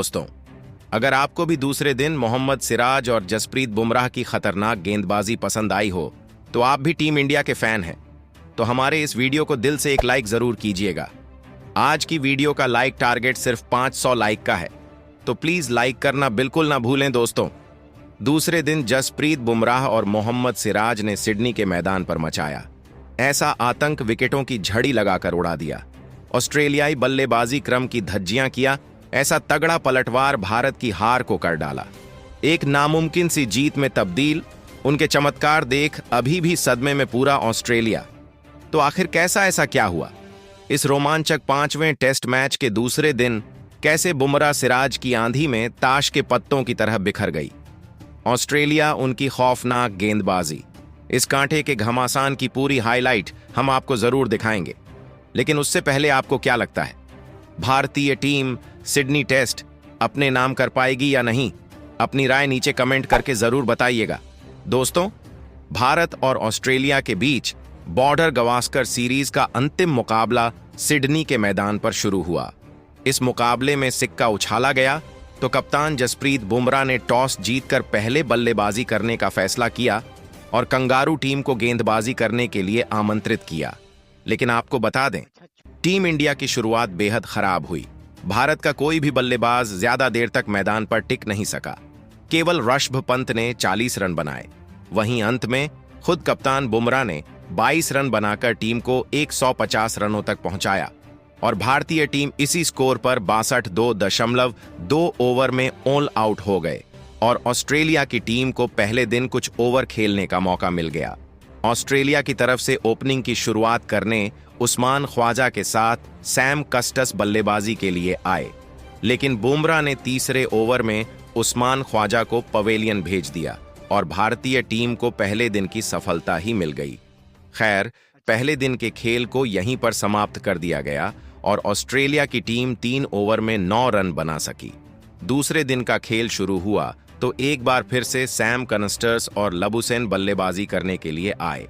दोस्तों, अगर आपको भी दूसरे दिन मोहम्मद सिराज और जसप्रीत बुमराह की खतरनाक गेंदबाजी पसंद आई हो, तो आप भी टीम इंडिया के फैन हैं, तो हमारे इस वीडियो को दिल से एक लाइक जरूर कीजिएगा। आज की वीडियो का लाइक टारगेट सिर्फ 500 लाइक का है, तो प्लीज लाइक करना बिल्कुल ना भूलें दोस्तों। दूसरे दिन जसप्रीत बुमराह और मोहम्मद सिराज ने सिडनी के मैदान पर मचाया ऐसा आतंक, विकेटों की झड़ी लगाकर उड़ा दिया। ऑस्ट्रेलियाई बल्लेबाजी क्रम की धज्जियां किया ऐसा तगड़ा पलटवार भारत की हार को कर डाला। एक नामुमकिन सी जीत में तब्दील। उनके चमत्कार देख अभी भी सदमे में पूरा ऑस्ट्रेलिया। तो आखिर कैसा ऐसा क्या हुआ? इस रोमांचक 5वें टेस्ट मैच के दूसरे दिन कैसे बुमराह सिराज की आंधी में ताश के पत्तों की तरह बिखर गई। ऑस्ट्रेलिया, उनकी खौफनाक गेंदबाजी, इस कांटे के घमासान की पूरी हाईलाइट हम आपको जरूर दिखाएंगे। लेकिन उससे पहले आपको क्या लगता है, भारतीय टीम सिडनी टेस्ट अपने नाम कर पाएगी या नहीं? अपनी राय नीचे कमेंट करके जरूर बताइएगा। दोस्तों, भारत और ऑस्ट्रेलिया के बीच बॉर्डर गवास्कर सीरीज का अंतिम मुकाबला सिडनी के मैदान पर शुरू हुआ। इस मुकाबले में सिक्का उछाला गया तो कप्तान जसप्रीत बुमराह ने टॉस जीतकर पहले बल्लेबाजी करने का फैसला किया और कंगारू टीम को गेंदबाजी करने के लिए आमंत्रित किया। लेकिन आपको बता दें, टीम इंडिया की शुरुआत बेहद खराब हुई। भारत का कोई भी बल्लेबाज ज्यादा देर तक मैदान पर टिक नहीं सका। केवल ऋषभ पंत ने 40 रन बनाए। वहीं अंत में खुद कप्तान बुमराह ने 22 रन बनाकर टीम को 150 रनों तक पहुंचाया और भारतीय टीम इसी स्कोर पर 62.2 ओवर में ऑल आउट हो गए और ऑस्ट्रेलिया की टीम को पहले दिन कुछ ओवर खेलने का मौका मिल गया। ऑस्ट्रेलिया की तरफ से ओपनिंग की शुरुआत करने उस्मान ख्वाजा के साथ सैम कस्टस बल्लेबाजी के लिए आए, लेकिन बुमराह ने तीसरे ओवर में उस्मान ख्वाजा को पवेलियन भेज दिया और भारतीय टीम को पहले दिन की सफलता ही मिल गई। खैर, पहले दिन के खेल को यहीं पर समाप्त कर दिया गया और ऑस्ट्रेलिया की टीम 3 ओवर में 9 रन बना सकी। दूसरे दिन का खेल शुरू हुआ तो एक बार फिर से सैम कनस्टर्स और लबुसेन बल्लेबाजी करने के लिए आए।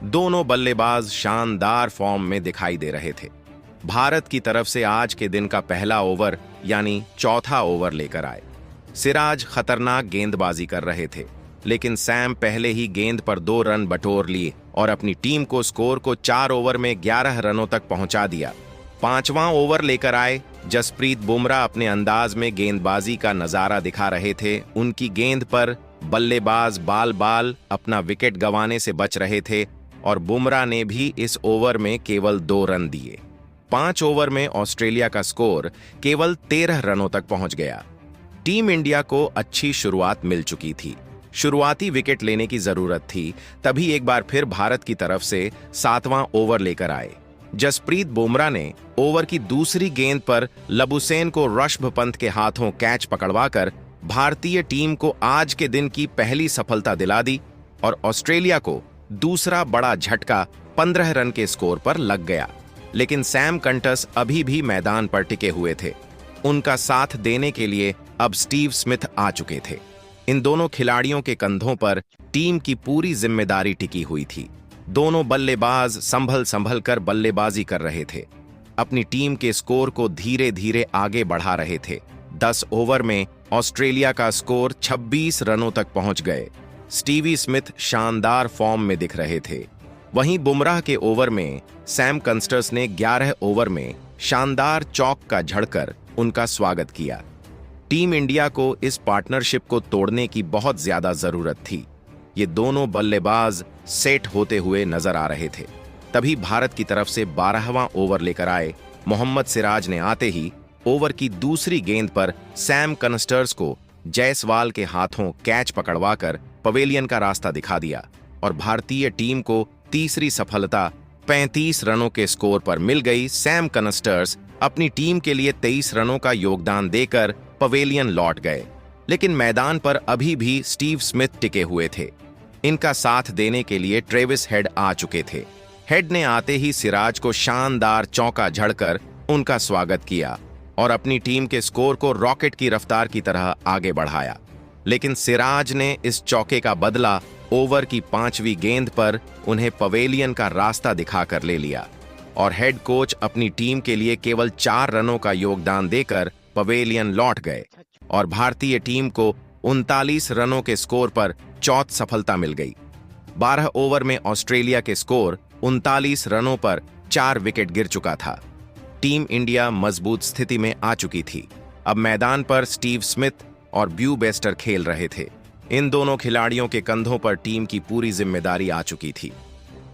दोनों बल्लेबाज शानदार फॉर्म में दिखाई दे रहे थे। भारत की तरफ से आज के दिन का पहला ओवर यानी चौथा ओवर लेकर आए। सिराज खतरनाक गेंदबाजी कर रहे थे, लेकिन सैम पहले ही गेंद पर 2 रन बटोर लिए और अपनी टीम को स्कोर को 4 ओवर में 11 रनों तक पहुंचा दिया। 5वां ओवर लेकर आए जसप्रीत बुमराह अपने अंदाज में गेंदबाजी का नजारा दिखा रहे थे। उनकी गेंद पर बल्लेबाज बाल बाल अपना विकेट गंवाने से बच रहे थे और बुमराह ने भी इस ओवर में केवल 2 रन दिए। 5 ओवर में ऑस्ट्रेलिया का स्कोर केवल 13 रनों तक पहुंच गया। टीम इंडिया को अच्छी शुरुआत मिल चुकी थी। शुरुआती विकेट लेने की जरूरत थी, तभी एक बार फिर भारत की तरफ से 7वां ओवर लेकर आए। जसप्रीत बुमराह ने ओवर की दूसरी गेंद पर लबुसेन को ऋषभ पंत के हाथों कैच पकड़वाकर भारतीय टीम को आज के दिन की पहली सफलता दिला दी और ऑस्ट्रेलिया को दूसरा बड़ा झटका 15 रन के स्कोर पर लग गया। लेकिन सैम कंटस अभी भी मैदान पर टिके हुए थे। उनका साथ देने के लिए अब स्टीव स्मिथ आ चुके थे। इन दोनों खिलाड़ियों के कंधों पर टीम की पूरी जिम्मेदारी टिकी हुई थी। दोनों बल्लेबाज संभल कर बल्लेबाजी कर रहे थे, अपनी टीम के स्कोर को धीरे धीरे आगे बढ़ा रहे थे। 10 ओवर में ऑस्ट्रेलिया का स्कोर 26 रनों तक पहुंच गए। स्टीवी स्मिथ शानदार फॉर्म में दिख रहे थे। वहीं बुमराह के ओवर में सैम कंस्टर्स ने 11 ओवर में शानदार चौक का झड़कर उनका स्वागत किया। टीम इंडिया को इस पार्टनरशिप को तोड़ने की बहुत ज्यादा जरूरत थी। ये दोनों बल्लेबाज सेट होते हुए नजर आ रहे थे। तभी भारत की तरफ से 12वां ओवर लेकर आए मोहम्मद सिराज ने आते ही ओवर की दूसरी गेंद पर सैम कनस्टर्स को जायसवाल के हाथों कैच पकड़वाकर पवेलियन का रास्ता दिखा दिया और भारतीय टीम को तीसरी सफलता 35 रनों के स्कोर पर मिल गई। सैम कनस्टर्स अपनी टीम के लिए 23 रनों का योगदान देकर पवेलियन लौट गए, लेकिन मैदान पर अभी भी स्टीव स्मिथ टिके हुए थे। इनका साथ देने के लिए ट्रेविस हेड आ चुके थे। हेड ने आते ही सिराज को शानदार चौका झड़कर उनका स्वागत किया और अपनी टीम के स्कोर को रॉकेट की रफ्तार की तरह आगे बढ़ाया। लेकिन सिराज ने इस चौके का बदला ओवर की 5वीं गेंद पर उन्हें पवेलियन का रास्ता दिखाकर ले लिया और हेड कोच अपनी टीम के लिए केवल 4 रनों का योगदान देकर पवेलियन लौट गए। और भारतीय टीम को 39 रनों के स्कोर पर चौथ सफलता मिल गई। 12 ओवर में ऑस्ट्रेलिया के स्कोर 39 रनों पर 4 विकेट गिर चुका था। टीम इंडिया मजबूत स्थिति में आ चुकी थी। अब मैदान पर स्टीव स्मिथ और ब्यू बेस्टर खेल रहे थे। इन दोनों खिलाड़ियों के कंधों पर टीम की पूरी जिम्मेदारी आ चुकी थी।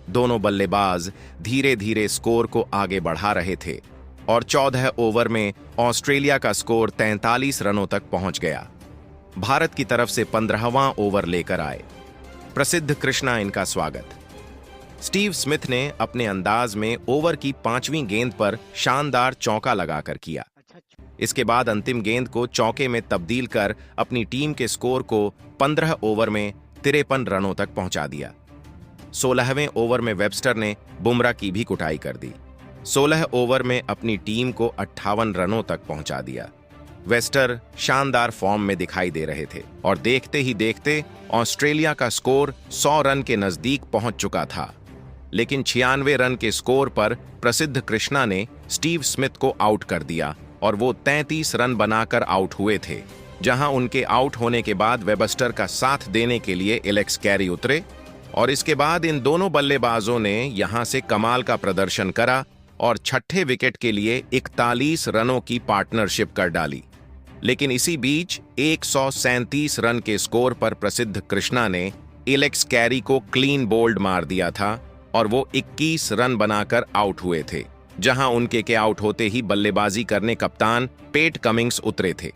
दोनों बल्लेबाज धीरे धीरे स्कोर को आगे बढ़ा रहे थे और 14 ओवर में ऑस्ट्रेलिया का स्कोर 43 रनों तक पहुंच गया। भारत की तरफ से 15वां ओवर लेकर आए प्रसिद्ध कृष्णा। इनका स्वागत। स्टीव स्मिथ ने अपने अंदाज में ओवर की 5वीं गेंद पर शानदार चौका लगाकर किया। इसके बाद अंतिम गेंद को चौके में तब्दील कर अपनी टीम के स्कोर को 15 ओवर में 53 रनों तक पहुंचा दिया। 16वें ओवर में वेबस्टर ने बुमराह की भी कुटाई कर दी। 16 ओवर में अपनी टीम को 58 रनों तक पहुंचा दिया। वेस्टर शानदार फॉर्म में दिखाई दे रहे थे और देखते ही देखते ऑस्ट्रेलिया का स्कोर 100 रन के नजदीक पहुंच चुका था। लेकिन 96 रन के स्कोर पर प्रसिद्ध कृष्णा ने स्टीव स्मिथ को आउट कर दिया और वो 33 रन बनाकर आउट हुए थे। जहां उनके आउट होने के बाद वेबस्टर का साथ देने के लिए एलेक्स कैरी उतरे और इसके बाद इन दोनों बल्लेबाजों ने यहां से कमाल का प्रदर्शन करा और छठे विकेट के लिए 41 रनों की पार्टनरशिप कर डाली। लेकिन इसी बीच 137 रन के स्कोर पर प्रसिद्ध कृष्णा ने एलेक्स कैरी को क्लीन बोल्ड मार दिया था और वो 21 रन बनाकर आउट हुए थे। जहां उनके के आउट होते ही बल्लेबाजी करने कप्तान पेट कमिंग्स उतरे थे।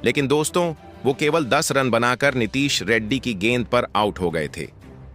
लेकिन दोस्तों, वो केवल 10 रन बनाकर नीतीश रेड्डी की गेंद पर आउट हो गए थे।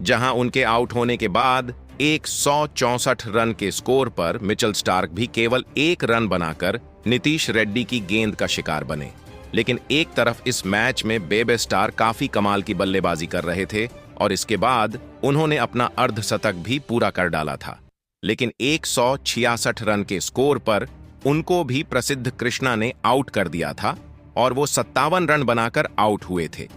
जहां उनके आउट होने के बाद 164 रन के स्कोर पर मिचेल स्टार्क भी केवल 1 रन बनाकर नीतीश रेड्डी की गेंद का शिकार बने। लेकिन एक तरफ इस मैच में बेबे स्टार काफी कमाल की बल्लेबाजी कर रहे थे और इसके बाद उन्होंने अपना अर्धशतक भी पूरा कर डाला था। लेकिन 166 रन के स्कोर पर उनको भी प्रसिद्ध कृष्णा ने आउट कर दिया था और वो 57 रन बनाकर आउट हुए थे।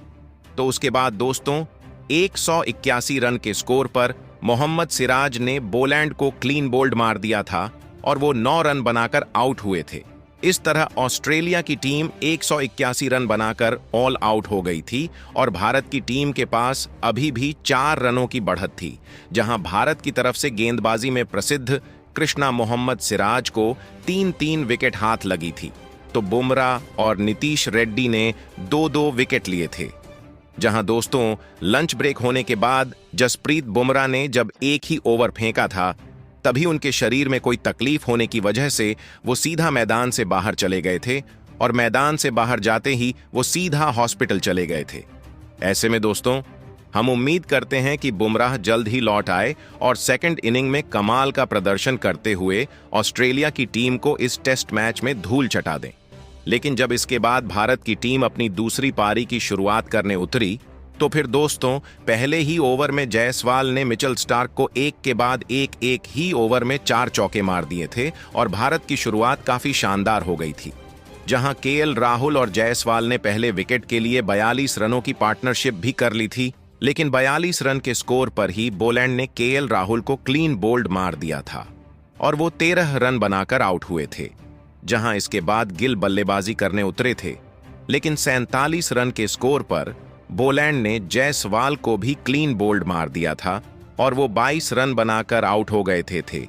तो उसके बाद दोस्तों 181 रन के स्कोर पर मोहम्मद सिराज ने बोलैंड को क्लीन बोल्ड मार दिया था और वो 9 रन बनाकर आउट हुए थे। इस तरह ऑस्ट्रेलिया की टीम 181 रन बनाकर ऑल आउट हो गई थी और भारत की टीम के पास अभी भी 4 रनों की बढ़त थी। जहां भारत की तरफ से गेंदबाजी में प्रसिद्ध कृष्णा मोहम्मद सिराज को 3-3 विकेट हाथ लगी थी, तो बुमराह और नीतीश रेड्डी ने 2-2 विकेट लिए थे। जहां दोस्तों लंच ब्रेक होने के बाद जसप्रीत बुमराह ने जब एक ही ओवर फेंका था, तभी उनके शरीर में कोई तकलीफ होने की वजह से वो सीधा मैदान से बाहर चले गए थे और मैदान से बाहर जाते ही वो सीधा हॉस्पिटल चले गए थे। ऐसे में दोस्तों हम उम्मीद करते हैं कि बुमराह जल्द ही लौट आए और सेकंड इनिंग में कमाल का प्रदर्शन करते हुए ऑस्ट्रेलिया की टीम को इस टेस्ट मैच में धूल चटा दें। लेकिन जब इसके बाद भारत की टीम अपनी दूसरी पारी की शुरुआत करने उतरी, तो फिर दोस्तों पहले ही ओवर में जायसवाल ने मिचेल स्टार्क को एक के बाद एक ही ओवर में 4 चौके मार दिए थे और भारत की शुरुआत काफी शानदार हो गई थी। जहां केएल राहुल और जायसवाल ने पहले विकेट के लिए 42 रनों की पार्टनरशिप भी कर ली थी, लेकिन 42 रन के स्कोर पर ही बोलैंड ने केएल राहुल को क्लीन बोल्ड मार दिया था और वो 13 रन बनाकर आउट हुए थे। जहां इसके बाद गिल बल्लेबाजी करने उतरे थे, लेकिन 47 रन के स्कोर पर बोलैंड ने जायसवाल को भी क्लीन बोल्ड मार दिया था और वो 22 रन बनाकर आउट हो गए थे।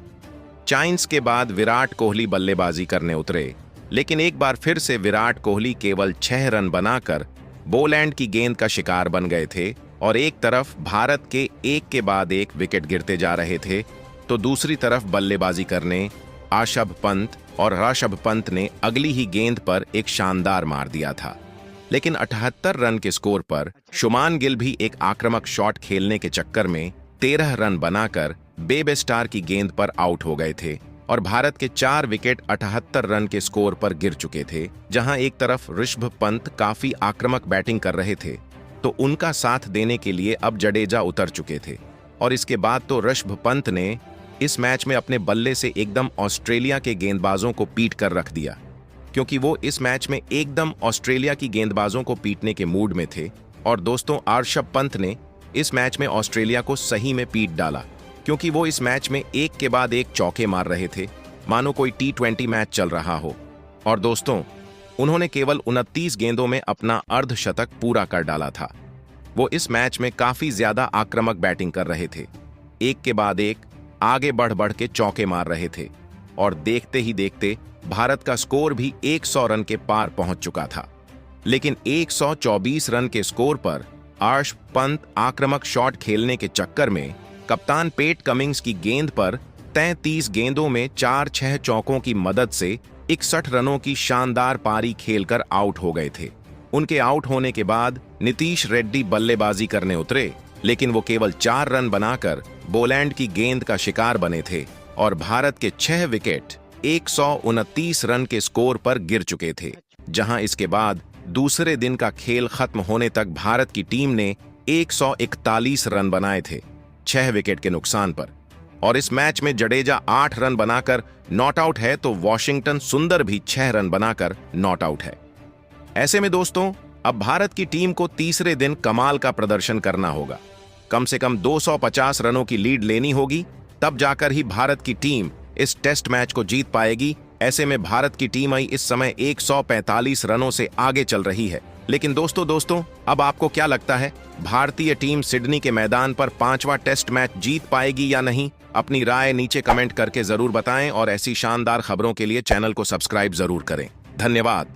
चाइन्स के बाद विराट कोहली बल्लेबाजी करने उतरे, लेकिन एक बार फिर से विराट कोहली केवल 6 रन बनाकर बोलैंड की गेंद का शिकार बन गए थे और एक तरफ भारत के एक के बाद एक विकेट गिरते जा रहे थे, तो दूसरी तरफ बल्लेबाजी करने ऋषभ पंत और ऋषभ पंत ने अगली ही गेंद पर एक शानदार मार दिया था। लेकिन 78 रन के स्कोर पर शुमान गिल भी एक आक्रामक शॉट खेलने के चक्कर में 13 रन बनाकर बेबे स्टार की गेंद पर आउट हो गए थे और भारत के 4 विकेट 78 रन के स्कोर पर गिर चुके थे। जहां एक तरफ ऋषभ पंत काफी आक्रामक बैटिंग कर रहे थे, तो उनका साथ देने के लिए अब जडेजा उतर चुके थे और इसके बाद तो ऋषभ पंत ने इस मैच में अपने बल्ले से एकदम ऑस्ट्रेलिया के गेंदबाजों को पीट कर रख दिया, क्योंकि वो इस मैच में एकदम ऑस्ट्रेलिया की गेंदबाजों को पीटने के मूड में थे। और दोस्तों ऋषभ पंत ने इस मैच में ऑस्ट्रेलिया को सही में पीट डाला, क्योंकि वो इस मैच में एक के बाद एक चौके मार रहे थे, मानो कोई T20 मैच चल रहा हो। और दोस्तों उन्होंने केवल 29 गेंदों में अपना अर्धशतक पूरा कर डाला था। वो इस मैच में काफी ज्यादा आक्रामक बैटिंग कर रहे थे, एक के बाद एक आगे बढ़ बढ़ के चौके मार रहे थे और देखते ही देखते भारत का स्कोर भी 100 रन के पार पहुंच चुका था। लेकिन 124 रन के स्कोर पर आर्श पंत आक्रामक शॉट खेलने के चक्कर में कप्तान पेट कमिंग्स की गेंद पर 33 गेंदों में 4-6 चौकों की मदद से 61 रनों की शानदार पारी खेलकर आउट हो गए थे। उनके आउट होने के बाद नीतीश रेड्डी बल्लेबाजी करने उतरे, लेकिन वो केवल 4 रन बनाकर बोलैंड की गेंद का शिकार बने थे और भारत के 6 विकेट 129 रन के स्कोर पर गिर चुके थे। जहां इसके बाद दूसरे दिन का खेल खत्म होने तक भारत की टीम ने 141 रन बनाए थे 6 विकेट के नुकसान पर। और इस मैच में जडेजा 8 रन बनाकर नॉट आउट है, तो वॉशिंगटन सुंदर भी 6 रन बनाकर नॉट आउट है। ऐसे में दोस्तों, अब भारत की टीम को तीसरे दिन कमाल का प्रदर्शन करना होगा। कम से कम 250 रनों की लीड लेनी होगी, तब जाकर ही भारत की टीम इस टेस्ट मैच को जीत पाएगी। ऐसे में भारत की टीम आई इस समय 145 रनों से आगे चल रही है। लेकिन दोस्तों अब आपको क्या लगता है, भारतीय टीम सिडनी के मैदान पर 5वां टेस्ट मैच जीत पाएगी या नहीं? अपनी राय नीचे कमेंट करके जरूर बताएं और ऐसी शानदार खबरों के लिए चैनल को सब्सक्राइब जरूर करें। धन्यवाद।